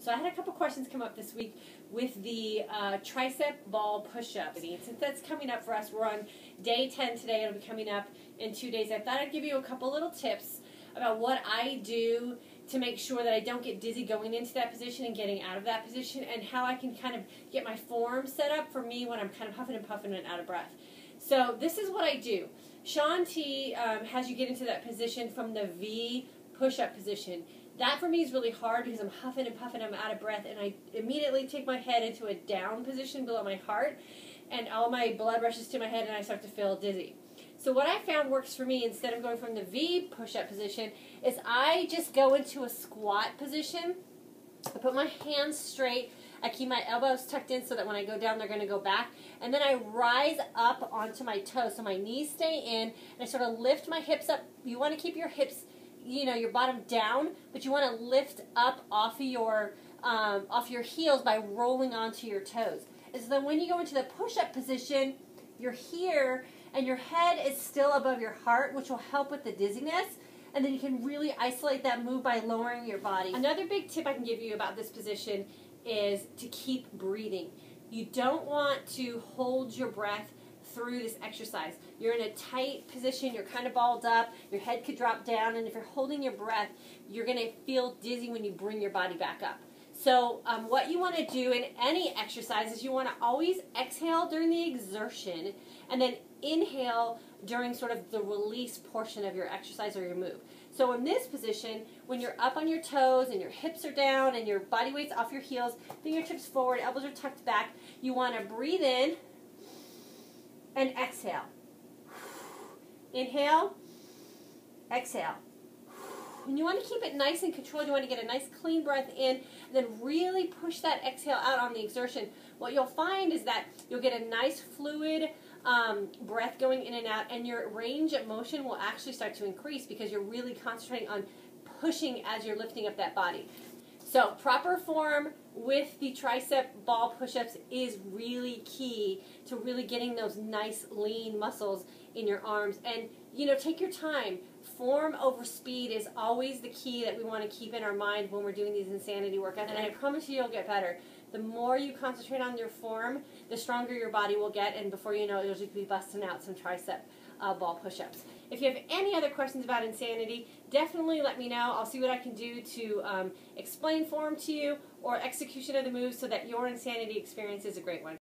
So I had a couple questions come up this week with the Tricep Ball Push-Ups. Since that's coming up for us, we're on day 10 today. It'll be coming up in 2 days. I thought I'd give you a couple little tips about what I do to make sure that I don't get dizzy going into that position and getting out of that position, and how I can kind of get my form set up for me when I'm kind of huffing and puffing and out of breath. So this is what I do. Shaun T has you get into that position from the V push-up position. That for me is really hard because I'm huffing and puffing, I'm out of breath, and I immediately take my head into a down position below my heart, and all my blood rushes to my head and I start to feel dizzy. So what I found works for me, instead of going from the V push-up position, is I just go into a squat position. I put my hands straight. I keep my elbows tucked in so that when I go down, they're going to go back. And then I rise up onto my toes. So my knees stay in, and I sort of lift my hips up. You want to keep your hips, your bottom down, but you want to lift up off your heels by rolling onto your toes. And so then when you go into the push-up position, you're here, and your head is still above your heart, which will help with the dizziness. And then you can really isolate that move by lowering your body. Another big tip I can give you about this position is to keep breathing. You don't want to hold your breath through this exercise. You're in a tight position, you're kind of balled up, your head could drop down, and if you're holding your breath, you're going to feel dizzy when you bring your body back up. So what you want to do in any exercise is you want to always exhale during the exertion and then inhale during sort of the release portion of your exercise or your move. So in this position, when you're up on your toes and your hips are down and your body weight's off your heels, fingertips forward, elbows are tucked back, you want to breathe in and exhale. Inhale, exhale. And you want to keep it nice and controlled. You want to get a nice clean breath in, and then really push that exhale out on the exertion. What you'll find is that you'll get a nice fluid breath going in and out, and your range of motion will actually start to increase because you're really concentrating on pushing as you're lifting up that body. So proper form with the tricep ball push-ups is really key to really getting those nice lean muscles in your arms. And take your time. Form over speed is always the key that we want to keep in our mind when we're doing these insanity workouts, and I promise you'll get better. The more you concentrate on your form, the stronger your body will get, and before you know it, you'll just be busting out some tricep ball push-ups. If you have any other questions about insanity, definitely let me know. I'll see what I can do to explain form to you or execution of the moves so that your insanity experience is a great one.